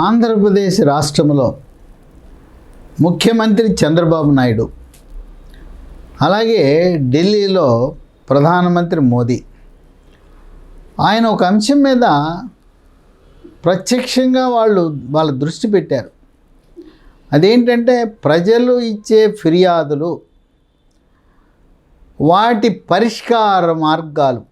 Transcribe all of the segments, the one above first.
ఆంధ్రప్రదేశ్ రాష్ట్రంలో ముఖ్యమంత్రి చంద్రబాబు నాయుడు, అలాగే ఢిల్లీలో ప్రధానమంత్రి మోదీ, ఆయన ఒక అంశం మీద ప్రత్యక్షంగా వాళ్ళ దృష్టి పెట్టారు. అదేంటంటే ప్రజలు ఇచ్చే ఫిర్యాదులు, వాటి పరిష్కార మార్గాలు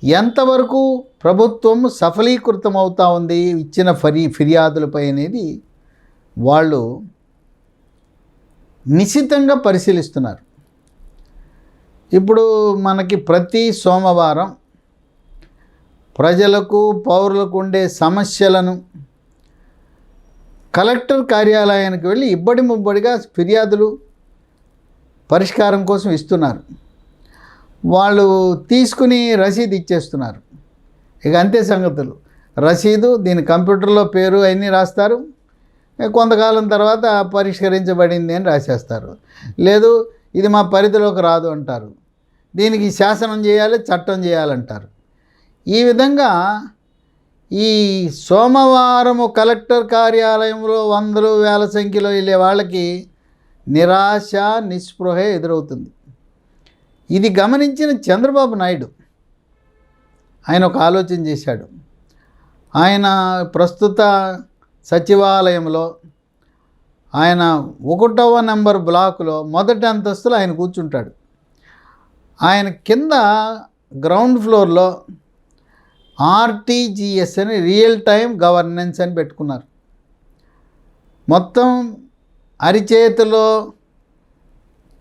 ఎంతవరకు ప్రభుత్వం సఫలీకృతం అవుతూ ఉంది ఇచ్చిన ఫిర్యాదులపై అనేది వాళ్ళు నిశితంగా పరిశీలిస్తున్నారు. ఇప్పుడు మనకి ప్రతి సోమవారం ప్రజలకు పౌరులకు ఉండే సమస్యలను కలెక్టర్ కార్యాలయానికి వెళ్ళి ఇబ్బడి ముబ్బడిగా ఫిర్యాదులు పరిష్కారం కోసం ఇస్తున్నారు. వాళ్ళు తీసుకుని రసీదు ఇచ్చేస్తున్నారు. ఇక అంతే సంగతులు. రసీదు, దీని కంప్యూటర్లో పేరు అన్నీ రాస్తారు. కొంతకాలం తర్వాత పరిష్కరించబడింది అని రాసేస్తారు. లేదు, ఇది మా పరిధిలోకి రాదు అంటారు. దీనికి శాసనం చేయాలి, చట్టం చేయాలంటారు. ఈ విధంగా ఈ సోమవారము కలెక్టర్ కార్యాలయంలో వందలు వేల సంఖ్యలో వెళ్ళే వాళ్ళకి నిరాశ, నిస్పృహ ఎదురవుతుంది. ఇది గమనించిన చంద్రబాబు నాయుడు ఆయన ఒక ఆలోచన చేశాడు. ఆయన ప్రస్తుత సచివాలయంలో ఆయన 1వ నెంబర్ బ్లాకులో మొదటి అంతస్తులో ఆయన కూర్చుంటాడు. ఆయన కింద గ్రౌండ్ ఫ్లోర్లో RTGS అని రియల్ టైం గవర్నెన్స్ అని పెట్టుకున్నారు. మొత్తం అరిచేతిలో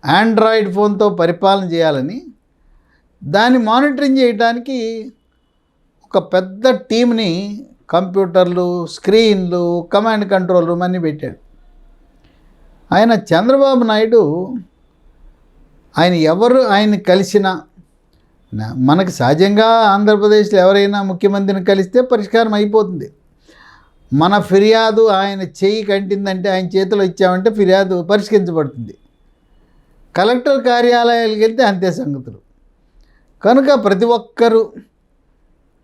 ఆండ్రాయిడ్ ఫోన్తో పరిపాలన చేయాలని, దాన్ని మానిటరింగ్ చేయడానికి ఒక పెద్ద టీంని, కంప్యూటర్లు, స్క్రీన్లు, కమాండ్ కంట్రోల్ రూమ్ అన్నీ పెట్టాడు. ఆయన చంద్రబాబు నాయుడు ఆయన్ని కలిసినా, మనకు సహజంగా ఆంధ్రప్రదేశ్లో ఎవరైనా ముఖ్యమంత్రిని కలిస్తే పరిష్కారం అయిపోతుంది. మన ఫిర్యాదు ఆయన చేయి కంటిందంటే, ఆయన చేతిలో ఇచ్చామంటే ఫిర్యాదు పరిష్కరించబడుతుంది. కలెక్టర్ కార్యాలయాలకు వెళ్తే అంతే సంగతులు. కనుక ప్రతి ఒక్కరూ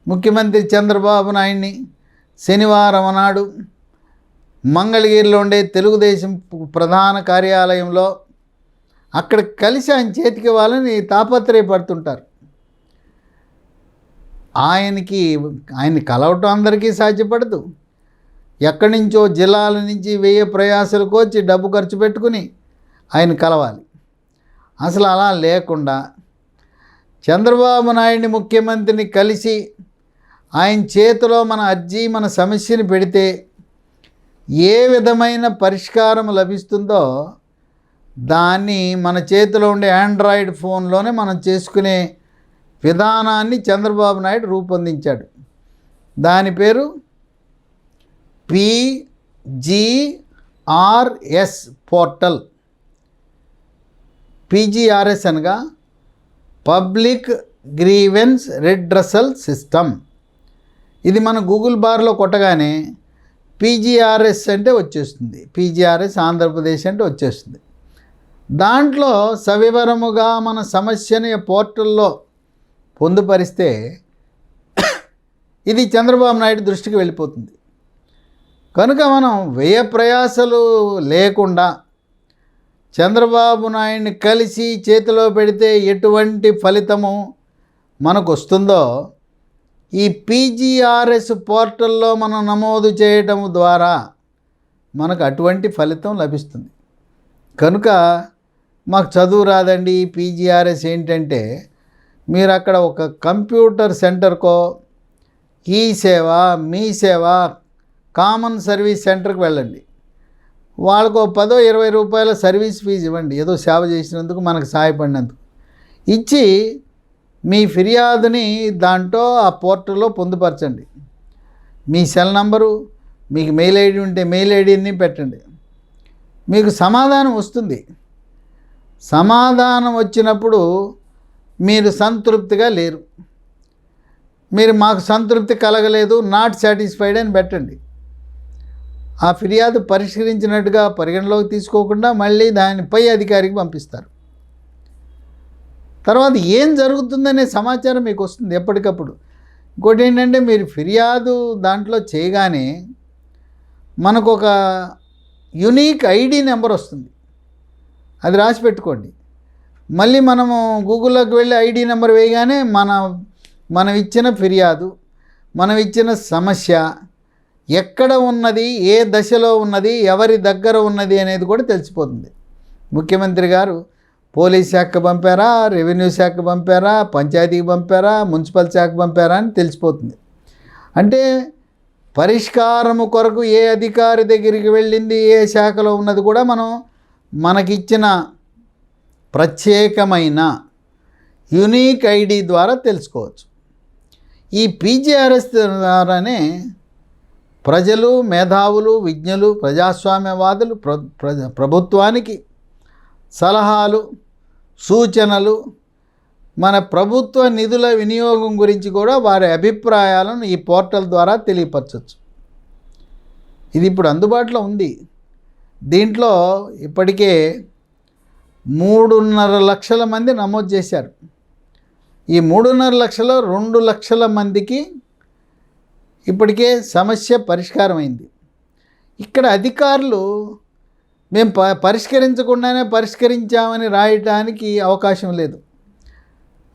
ముఖ్యమంత్రి చంద్రబాబు నాయుడిని శనివారం నాడు మంగళగిరిలో ఉండే తెలుగుదేశం ప్రధాన కార్యాలయంలో అక్కడ కలిసి ఆయన చేతికి ఇవ్వాలని తాపత్రయపడుతుంటారు. ఆయన్ని కలవటం అందరికీ సాధ్యపడదు. ఎక్కడి నుంచో జిల్లాల నుంచి 1000 ప్రయాసాలకు వచ్చి డబ్బు ఖర్చు పెట్టుకుని ఆయన కలవాలి. అసలు అలా లేకుండా చంద్రబాబు నాయుడిని ముఖ్యమంత్రిని కలిసి ఆయన చేతిలో మన అర్జీ, మన సమస్యని పెడితే ఏ విధమైన పరిష్కారం లభిస్తుందో దాన్ని మన చేతిలో ఉండే ఆండ్రాయిడ్ ఫోన్లోనే మనం చేసుకునే విధానాన్ని చంద్రబాబు నాయుడు రూపొందించాడు. దాని పేరు PGRS పోర్టల్. PGRS అనగా పబ్లిక్ గ్రీవెన్స్ రిడ్రెసల్ సిస్టమ్. ఇది మన గూగుల్ బార్లో కొట్టగానే PGRS అంటే వచ్చేస్తుంది. PGRS ఆంధ్రప్రదేశ్ అంటే వచ్చేస్తుంది. దాంట్లో సవివరముగా మన సమస్యని పోర్టల్లో పొందుపరిస్తే ఇది చంద్రబాబు నాయుడు దృష్టికి వెళ్ళిపోతుంది. కనుక మనం వ్యయ ప్రయాసలు లేకుండా చంద్రబాబు నాయుడిని కలిసి చేతిలో పెడితే ఎటువంటి ఫలితము మనకు వస్తుందో ఈ PGRS పోర్టల్లో మనం నమోదు చేయటం ద్వారా మనకు అటువంటి ఫలితం లభిస్తుంది. కనుక మాకు చదువు రాదండి, PGRS ఏంటంటే, మీరు అక్కడ ఒక కంప్యూటర్ సెంటర్కో, ఈ సేవ, మీ సేవ, కామన్ సర్వీస్ సెంటర్కి వెళ్ళండి. వాళ్ళకు 10-20 రూపాయల సర్వీస్ ఫీజు ఇవ్వండి, ఏదో సేవ చేసినందుకు, మనకు సహాయపడినందుకు. ఇచ్చి మీ ఫిర్యాదుని దాంట్లో ఆ పోర్టల్లో పొందుపరచండి. మీ సెల్ నంబరు, మీకు మెయిల్ ఐడి ఉంటే మెయిల్ ఐడిని పెట్టండి. మీకు సమాధానం వస్తుంది. సమాధానం వచ్చినప్పుడు మీరు సంతృప్తిగా లేరు, మీరు మాకు సంతృప్తి కలగలేదు, నాట్ సాటిస్ఫైడ్ అని పెట్టండి. ఆ ఫిర్యాదు పరిష్కరించినట్టుగా పరిగణలోకి తీసుకోకుండా మళ్ళీ దాన్ని పై అధికారికి పంపిస్తారు. తర్వాత ఏం జరుగుతుందనే సమాచారం మీకు వస్తుంది ఎప్పటికప్పుడు. ఇంకోటి ఏంటంటే, మీరు ఫిర్యాదు దాంట్లో చేయగానే మనకు ఒక యునీక్ ఐడి నెంబర్ వస్తుంది. అది రాసి పెట్టుకోండి. మళ్ళీ మనము గూగుల్లోకి వెళ్ళి ఐడి నెంబర్ వేయగానే మనం ఇచ్చిన ఫిర్యాదు, మనం ఇచ్చిన సమస్య ఎక్కడ ఉన్నది, ఏ దశలో ఉన్నది, ఎవరి దగ్గర ఉన్నది అనేది కూడా తెలిసిపోతుంది. ముఖ్యమంత్రి గారు పోలీస్ శాఖ పంపారా, రెవెన్యూ శాఖ పంపారా, పంచాయతీకి పంపారా, మున్సిపల్ శాఖ పంపారా అని తెలిసిపోతుంది. అంటే పరిష్కారము కొరకు ఏ అధికారి దగ్గరికి వెళ్ళింది, ఏ శాఖలో ఉన్నది కూడా మనకిచ్చిన ప్రత్యేకమైన యునీక్ ఐడి ద్వారా తెలుసుకోవచ్చు. ఈ పీజీఆర్ఎస్ ద్వారానే ప్రజలు, మేధావులు, విజ్ఞులు, ప్రజాస్వామ్యవాదులు ప్రభుత్వానికి సలహాలు, సూచనలు, మన ప్రభుత్వ నిధుల వినియోగం గురించి కూడా వారి అభిప్రాయాలను ఈ పోర్టల్ ద్వారా తెలియపరచవచ్చు. ఇది ఇప్పుడు అందుబాటులో ఉంది. దీంట్లో ఇప్పటికే 3.5 లక్షల మంది నమోదు చేశారు. ఈ 3.5 లక్షలో 2 లక్షల మందికి ఇప్పటికే సమస్య పరిష్కారమైంది. ఇక్కడ అధికారులు మేము పరిష్కరించకుండానే పరిష్కరించామని రాయటానికి అవకాశం లేదు.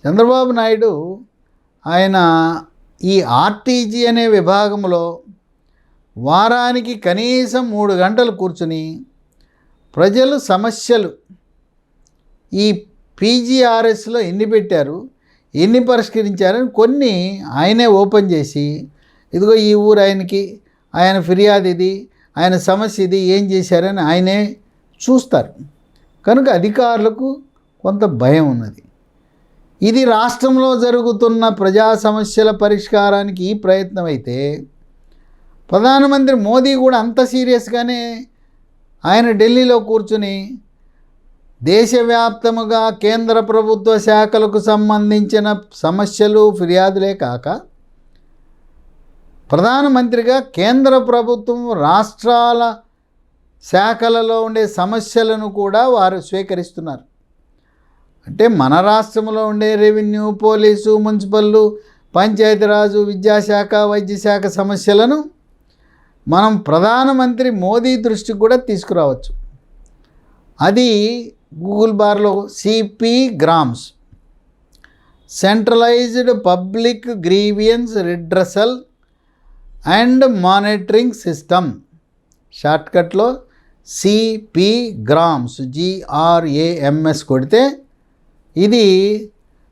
చంద్రబాబు నాయుడు ఆయన ఈ ఆర్టీజీ అనే విభాగంలో వారానికి కనీసం 3 గంటలు కూర్చుని ప్రజలు సమస్యలు ఈ పీజీఆర్ఎస్లో ఎన్ని పెట్టారు, ఎన్ని పరిష్కరించారని కొన్ని ఆయనే ఓపెన్ చేసి, ఇదిగో ఈ ఊరు ఆయనకి, ఆయన ఫిర్యాదు ఇది, ఆయన సమస్య ఇది, ఏం చేశారని ఆయనే చూస్తారు. కనుక అధికారులకు కొంత భయం ఉన్నది. ఇది రాష్ట్రంలో జరుగుతున్న ప్రజా సమస్యల పరిష్కారానికి ఈ ప్రయత్నం అయితే, ప్రధానమంత్రి మోదీ కూడా అంత సీరియస్గానే ఆయన ఢిల్లీలో కూర్చుని దేశవ్యాప్తముగా కేంద్ర ప్రభుత్వ శాఖలకు సంబంధించిన సమస్యలు, ఫిర్యాదులే కాక ప్రధానమంత్రిగా కేంద్ర ప్రభుత్వం రాష్ట్రాల శాఖలలో ఉండే సమస్యలను కూడా వారు స్వీకరిస్తున్నారు. అంటే మన రాష్ట్రంలో ఉండే రెవెన్యూ, పోలీసు, మున్సిపల్, పంచాయతీరాజు, విద్యాశాఖ, వైద్యశాఖ సమస్యలను మనం ప్రధానమంత్రి మోదీ దృష్టికి కూడా తీసుకురావచ్చు. అది గూగుల్ బార్లో CP grams, centralised public grievance redressal and monitoring system, షార్ట్కట్లో సిపి గ్రామ్స్ GRAMS కొడితే ఇది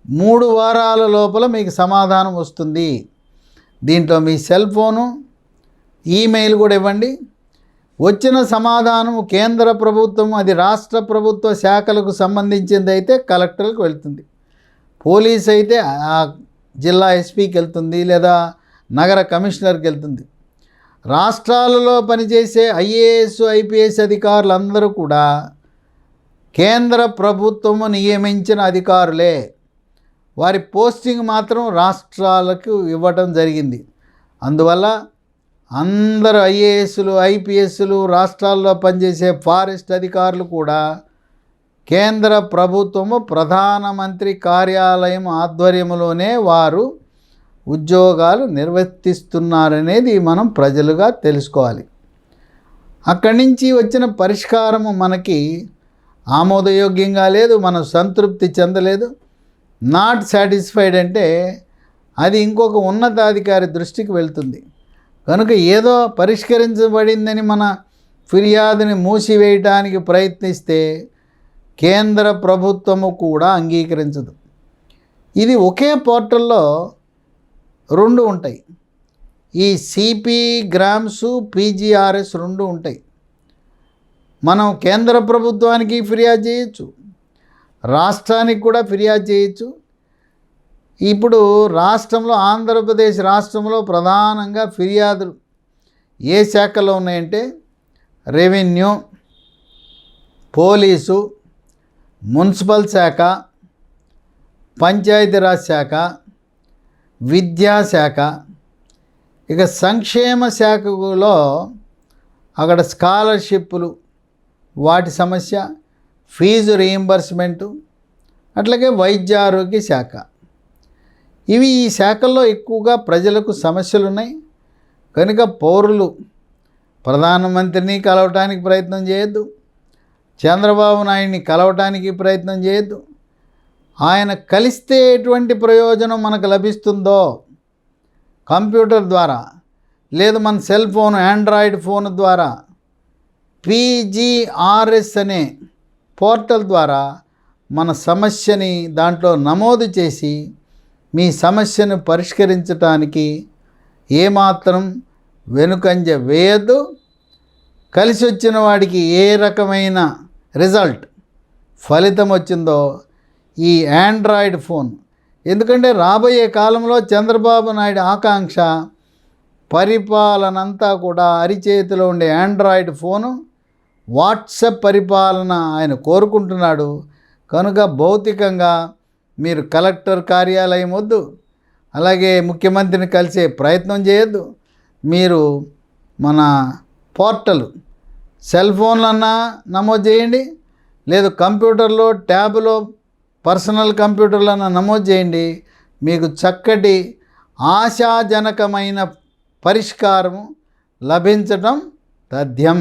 3 వారాల లోపల మీకు సమాధానం వస్తుంది. దీంట్లో మీ సెల్ ఫోను, ఈమెయిల్ కూడా ఇవ్వండి. వచ్చిన సమాధానం కేంద్ర ప్రభుత్వం, అది రాష్ట్ర ప్రభుత్వ శాఖలకు సంబంధించింది అయితే కలెక్టర్లకు వెళ్తుంది, పోలీస్ అయితే ఆ జిల్లా ఎస్పీకి వెళ్తుంది, లేదా నగర కమిషనర్కి వెళ్తుంది. రాష్ట్రాలలో పనిచేసే IAS, IPS అధికారులందరూ కూడా కేంద్ర ప్రభుత్వము నియమించిన అధికారులే. వారి పోస్టింగ్ మాత్రం రాష్ట్రాలకు ఇవ్వటం జరిగింది. అందువల్ల అందరు IASలు, IPSలు, రాష్ట్రాల్లో పనిచేసే ఫారెస్ట్ అధికారులు కూడా కేంద్ర ప్రభుత్వము ప్రధానమంత్రి కార్యాలయం ఆధ్వర్యంలోనే వారు ఉద్యోగాలు నిర్వర్తిస్తున్నారనేది మనం ప్రజలుగా తెలుసుకోవాలి. అక్కడి నుంచి వచ్చిన పరిష్కారము మనకి ఆమోదయోగ్యంగా లేదు, మనం సంతృప్తి చెందలేదు, నాట్ సాటిస్ఫైడ్ అంటే అది ఇంకొక ఉన్నతాధికారి దృష్టికి వెళ్తుంది. కనుక ఏదో పరిష్కరించబడిందని మన ఫిర్యాదుని మూసివేయటానికి ప్రయత్నిస్తే కేంద్ర ప్రభుత్వము కూడా అంగీకరించదు. ఇది ఒకే పోర్టల్లో 2 ఉంటాయి. ఈ సిపి గ్రామ్స్, PGRS 2 ఉంటాయి. మనం కేంద్ర ప్రభుత్వానికి ఫిర్యాదు చేయొచ్చు, రాష్ట్రానికి కూడా ఫిర్యాదు చేయొచ్చు. ఇప్పుడు రాష్ట్రంలో, ఆంధ్రప్రదేశ్ రాష్ట్రంలో ప్రధానంగా ఫిర్యాదులు ఏ శాఖలో ఉన్నాయంటే రెవెన్యూ, పోలీసు, మున్సిపల్ శాఖ, పంచాయతీరాజ్ శాఖ, విద్యాశాఖ. ఇక సంక్షేమ శాఖలో అక్కడ స్కాలర్షిప్లు, వాటి సమస్య, ఫీజు రీయింబర్స్మెంటు, అట్లాగే వైద్యారోగ్య శాఖ. ఇవి ఈ శాఖల్లో ఎక్కువగా ప్రజలకు సమస్యలు ఉన్నాయి. కనుక పౌరులు ప్రధానమంత్రిని కలవటానికి ప్రయత్నం చేయొద్దు, చంద్రబాబు నాయుడిని కలవటానికి ప్రయత్నం చేయొద్దు. ఆయన కలిస్తే ఎటువంటి ప్రయోజనం మనకు లభిస్తుందో కంప్యూటర్ ద్వారా, లేదు మన సెల్ ఫోన్ ఆండ్రాయిడ్ ఫోన్ ద్వారా PGRS అనే పోర్టల్ ద్వారా మన సమస్యని దాంట్లో నమోదు చేసి మీ సమస్యను పరిష్కరించడానికి ఏమాత్రం వెనుకంజ వేయద్దు. కలిసి వచ్చిన వాడికి ఏ రకమైన ఫలితం వచ్చిందో ఈ ఆండ్రాయిడ్ ఫోన్, ఎందుకంటే రాబోయే కాలంలో చంద్రబాబు నాయుడు ఆకాంక్ష పరిపాలనంతా కూడా అరిచేతిలో ఉండే ఆండ్రాయిడ్ ఫోను, వాట్సాప్ పరిపాలన ఆయన కోరుకుంటున్నాడు. కనుక భౌతికంగా మీరు కలెక్టర్ కార్యాలయం వద్దు, అలాగే ముఖ్యమంత్రిని కలిసే ప్రయత్నం చేయొద్దు. మీరు మన పోర్టల్ సెల్ ఫోన్లన్నా నమోదు చేయండి, లేదు కంప్యూటర్లో ట్యాబ్లో పర్సనల్ కంప్యూటర్లన్నా నమోదు చేయండి. మీకు చక్కటి ఆశాజనకమైన పరిష్కారం లభించటం తథ్యం.